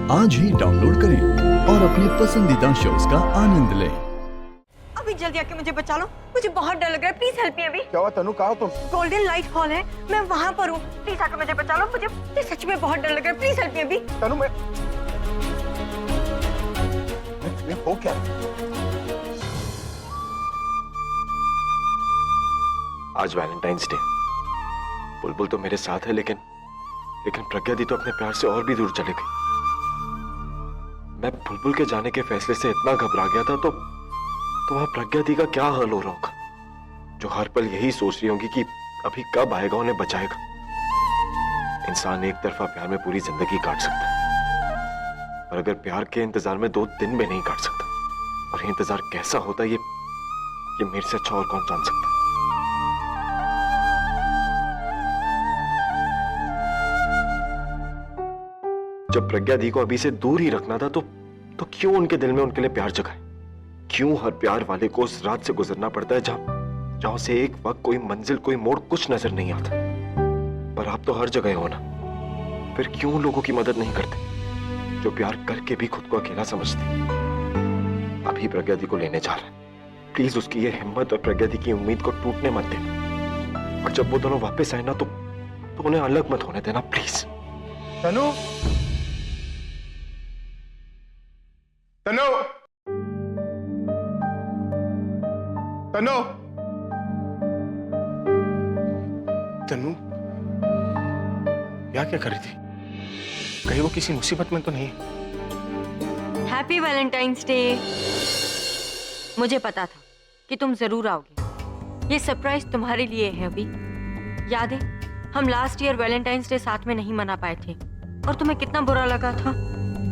आज ही डाउनलोड करें और अपने पसंदीदा शोज का आनंद लें। अभी जल्दी आके मुझे बचा लो, मुझे बहुत डर लग रहा है। Please help me. अभी क्या हुआ तनु, कहाँ हो तुम? गोल्डन लाइट हॉल है, मैं वहाँ पर हूँ। प्लीज आके मुझे बचा लो, मुझे सच में बहुत डर लग रहा है। प्लीज हेल्प मी अभी। तनु ये हो क्या? आज वैलेंटाइंस डे। बुलबुल तो मेरे साथ है, लेकिन प्रज्ञा दी तो अपने प्यार से और भी दूर चले गई। मैं बुलबुल के जाने के फैसले से इतना घबरा गया था, तो वहां प्रज्ञा दी का क्या हाल हो रहा होगा, जो हर पल यही सोच रही होंगी कि अभी कब आएगा, उन्हें बचाएगा। इंसान एक तरफा प्यार में पूरी जिंदगी काट सकता है, और अगर प्यार के इंतजार में 2 दिन में नहीं काट सकता, और ये इंतजार कैसा होता है, ये मेरे से अच्छा और कौन जान सकता है। जब प्रज्ञा दी को अभी से दूर ही रखना था, तो क्यों उनके दिल में उनके लिए प्यार जगाए? क्यों हर प्यार वाले को उस रात से गुजरना पड़ता है जहां से एक वक्त कोई मंजिल, कोई मोड़ कुछ नजर नहीं आता? पर आप तो हर जगह हो ना, फिर क्यों लोगों की मदद नहीं करते, जो प्यार करके भी खुद को अकेला समझते? अभी प्रज्ञा दी को लेने जा रहा है। प्लीज उसकी ये हिम्मत और प्रज्ञा दी की उम्मीद को टूटने मत देना, और जब वो दोनों वापस आए ना, तो उन्हें अलग मत होने देना, प्लीज। तनु, तनु, तनु, तनु, क्या कर रही थी? कहीं वो किसी मुसीबत में तो नहीं? Happy Valentine's day. मुझे पता था कि तुम जरूर आओगे। ये सरप्राइज तुम्हारे लिए है। अभी याद है, हम लास्ट ईयर वैलेंटाइंस डे साथ में नहीं मना पाए थे, और तुम्हें कितना बुरा लगा था।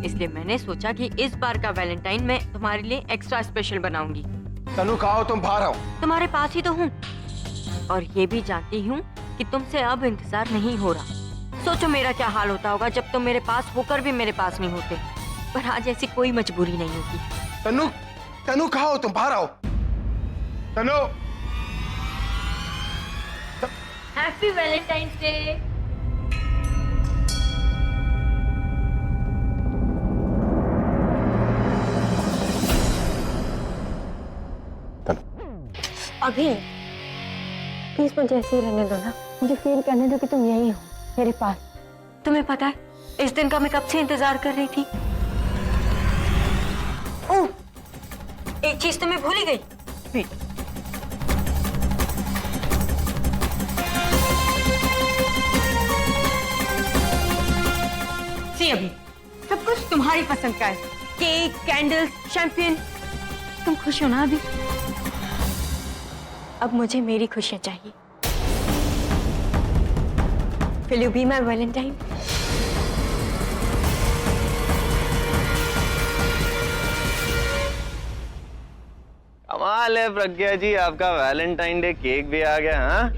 इसलिए मैंने सोचा कि इस बार का वैलेंटाइन मैं तुम्हारे लिए एक्स्ट्रा स्पेशल बनाऊंगी। तनु, कहाँ हो तुम? बाहर आओ। तुम्हारे पास ही तो हूँ, और ये भी जानती हूँ कि तुमसे अब इंतजार नहीं हो रहा। सोचो मेरा क्या हाल होता होगा जब तुम मेरे पास होकर भी मेरे पास नहीं होते। पर आज ऐसी कोई मजबूरी नहीं होगी। तनु, तनु, कहाँ हो तुम? बाहर आओ। तनु, हैप्पी वैलेंटाइंस डे। अभी प्लीज मुझे ऐसे ही रहने दो ना। मुझे फील करने दो कि तुम यही हो मेरे पास। तुम्हें पता है, इस दिन का मैं कब से इंतजार कर रही थी। ओह, एक चीज तो मैं भूल ही गई। वेट, सी अभी सब कुछ तुम्हारी पसंद का है। Cake, candles, champagne. तुम खुश हो ना अभी? अब मुझे मेरी खुशियां चाहिए। Will you be my Valentine? कमाल है प्रज्ञा जी, आपका वैलेंटाइन डे केक भी आ गया। हाँ,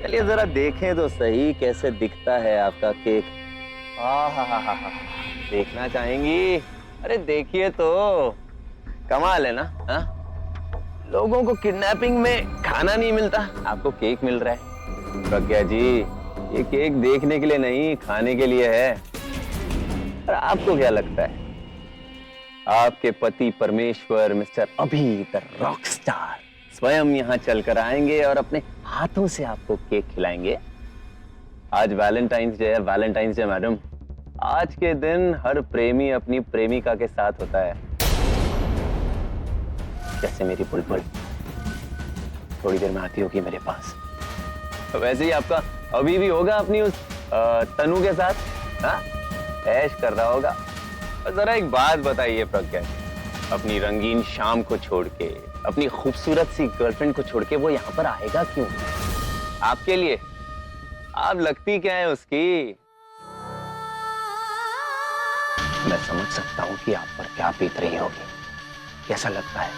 चलिए जरा देखें तो सही कैसे दिखता है आपका केक। हा, देखना चाहेंगी? अरे देखिए तो, कमाल है ना। हाँ, लोगों को किडनैपिंग में खाना नहीं मिलता, आपको केक मिल रहा है। प्रज्ञा जी, ये केक देखने के लिए नहीं, खाने के लिए है। और आपको क्या लगता है, आपके पति परमेश्वर मिस्टर अभी द रॉक स्टार स्वयं यहाँ चलकर आएंगे और अपने हाथों से आपको केक खिलाएंगे? आज वैलेंटाइंस डे है। वैलेंटाइंस डे मैडम, आज के दिन हर प्रेमी अपनी प्रेमिका के साथ होता है। जैसे मेरी बुलबुल थोड़ी देर में आती होगी मेरे पास, तो वैसे ही आपका अभी भी होगा अपनी उस तनु के साथ। हाँ, ऐश कर रहा होगा। और जरा एक बात बताइए प्रज्ञा, अपनी रंगीन शाम को छोड़ के, अपनी खूबसूरत सी गर्लफ्रेंड को छोड़ के वो यहाँ पर आएगा क्यों? आपके लिए। आप लगती क्या है उसकी? मैं समझ सकता हूँ कि आप पर क्या बीत रही होगी। कैसा लगता है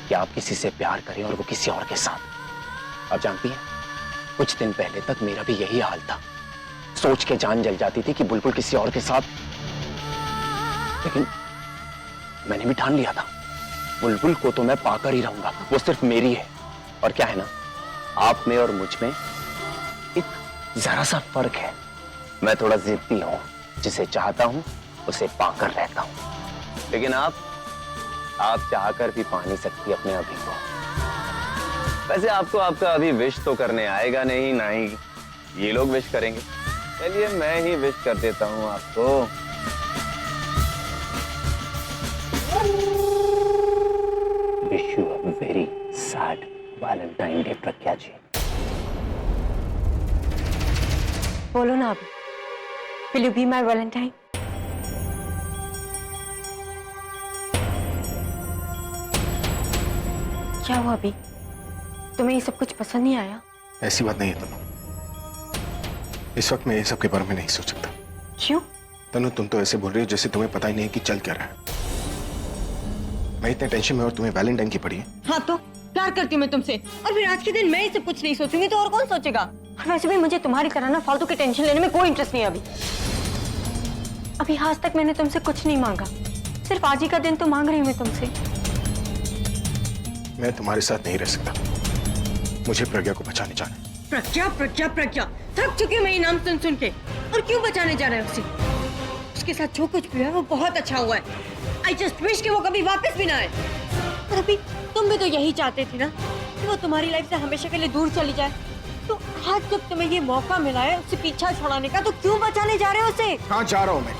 कि आप किसी से प्यार करें और वो किसी और के साथ? आप जानती हैं, कुछ दिन पहले तक मेरा भी यही हाल था। सोच के जान जल जाती थी कि बुलबुल किसी और के साथ, लेकिन मैंने भी ठान लिया था, बुलबुल को तो मैं पाकर ही रहूंगा। वो सिर्फ मेरी है। और क्या है ना, आप में और मुझ में एक जरा सा फर्क है। मैं थोड़ा जिद्दी हूं, जिसे चाहता हूं उसे पाकर रहता हूं। लेकिन आप चाहकर भी पा नहीं सकती अपने अभी को। वैसे आपको आपका अभी विश तो करने आएगा नहीं, ना ही ये लोग विश करेंगे। चलिए मैं ही विश कर देता हूं आपको। Wish you a very sad Valentine day Pragya ji. बोलो ना अभी, will you be my Valentine? क्या हुआ अभी? तुम्हें ये सब कुछ पसंद नहीं आया? ऐसी बात नहीं है तनु। इस वक्त मैं ये सब के बारे में नहीं सोच सकता। क्यों? तनु तुम तो ऐसे बोल रही हो जैसे तुम्हें पता ही नहीं है कि चल क्या रहा है। मैं इतने टेंशन में और तुम्हें वैलेंटाइन की पड़ी है। हाँ तो प्यार करती हूँ मैं तुमसे, और फिर आज के दिन मैं ये सब कुछ नहीं सोचूंगी तो और कौन सोचेगा? और वैसे भी मुझे तुम्हारी तरह ना फालतू की टेंशन लेने में कोई इंटरेस्ट नहीं है अभी आज तक मैंने तुमसे कुछ नहीं मांगा, सिर्फ आज ही का दिन तो मांग रही हूँ मैं तुमसे। मैं तुम्हारे साथ नहीं रह सकता, मुझे प्रज्ञा को बचाने जाना है। प्रज्ञा प्रज्ञा प्रज्ञा, थक चुकी हूँ मैं ये नाम सुन के। और क्यों बचाने जा रहे हो उसे? उसके साथ जो कुछ भी है वो बहुत अच्छा हुआ है। आई जस्ट विश कि वो कभी वापस भी ना आए। और अभी तुम भी तो यही चाहते थे ना कि वो तुम्हारी लाइफ से हमेशा के लिए दूर चली जाए। तो आज जब तुम्हें ये मौका मिला है उससे पीछा छुड़ाने का, तो क्यों बचाने जा रहे हो उसे? हाँ जा रहा हूँ मैं,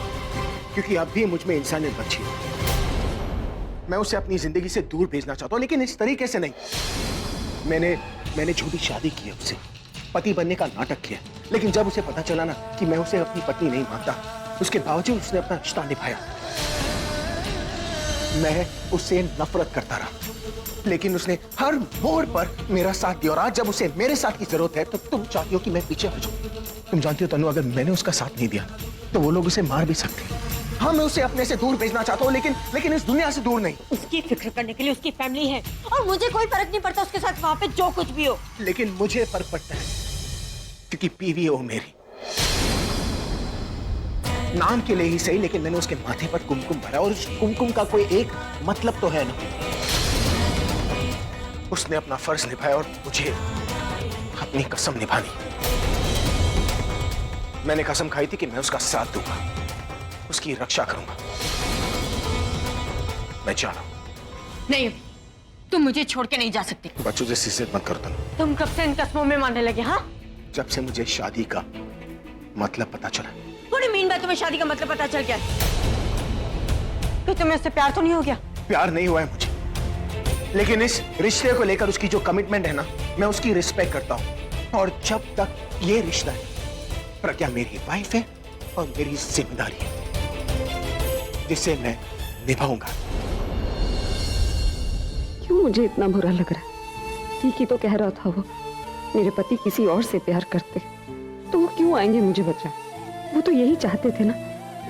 क्योंकि अब भी मुझ में इंसानियत बची है। मैं उसे अपनी जिंदगी से दूर भेजना चाहता हूँ, लेकिन इस तरीके से नहीं। मैंने झूठी शादी की है, उससे पति बनने का नाटक किया, लेकिन जब उसे पता चला ना कि मैं उसे अपनी पत्नी नहीं मानता, उसके बावजूद उसने अपना रिश्ता निभाया। मैं उससे नफरत करता रहा, लेकिन उसने हर मोड़ पर मेरा साथ दिया। और आज जब उसे मेरे साथ की जरूरत है तो तुम चाहती हो कि मैं पीछे हट जाऊं। तुम जानती हो तनु, अगर मैंने उसका साथ नहीं दिया तो वो लोग उसे मार भी सकते हैं। हाँ मैं उसे अपने से दूर भेजना चाहता हूँ, लेकिन इस दुनिया से दूर नहीं। उसकी फिक्र करने के लिए उसकी फैमिली है, और मुझे कोई फर्क नहीं पड़ता उसके साथ वहाँ पे जो कुछ भी हो। लेकिन मुझे फर्क पड़ता है, क्योंकि बीवी हो मेरी। नाम के लिए ही सही, लेकिन मैंने उसके माथे पर कुमकुम भरा, और उस कुमकुम का कोई एक मतलब तो है ना। उसने अपना फर्ज निभाया और मुझे अपनी कसम निभानी। मैंने कसम खाई थी कि मैं उसका साथ दूंगा, उसकी रक्षा करूंगा। मैं जा रहा हूं। नहीं, तुम मुझे छोड़ के नहीं जा सकते। बच्चों जैसी जिद मत करो तनु। तुम कब से इन कस्मों में मानने लगे? हाँ, जब से मुझे शादी का मतलब पता चला। थोड़ी मीन बात, तुम्हें शादी का मतलब पता चल गया? कि तुम्हें उससे प्यार तो नहीं हो गया? प्यार नहीं हुआ है मुझे, लेकिन इस रिश्ते को लेकर उसकी जो कमिटमेंट है ना, मैं उसकी रिस्पेक्ट करता हूं। और जब तक ये रिश्ता है, प्रज्ञा मेरी वाइफ है और मेरी जिम्मेदारी है, जिसे मैं निभाऊंगा। क्यों मुझे इतना बुरा लग रहा है? ठीक ही तो कह रहा था वो, मेरे पति किसी और से प्यार करते तो वो क्यों आएंगे मुझे बचाने? वो तो यही चाहते थे ना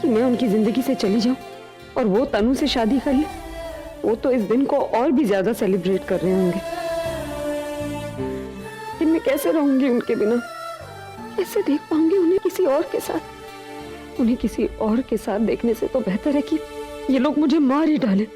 कि मैं उनकी जिंदगी से चली जाऊं और वो तनु से शादी कर ले। वो तो इस दिन को और भी ज्यादा सेलिब्रेट कर रहे होंगे। लेकिन मैं कैसे रहूंगी उनके बिना? कैसे देख पाऊंगी उन्हें किसी और के साथ? उन्हें किसी और के साथ देखने से तो बेहतर है कि ये लोग मुझे मार ही डालें।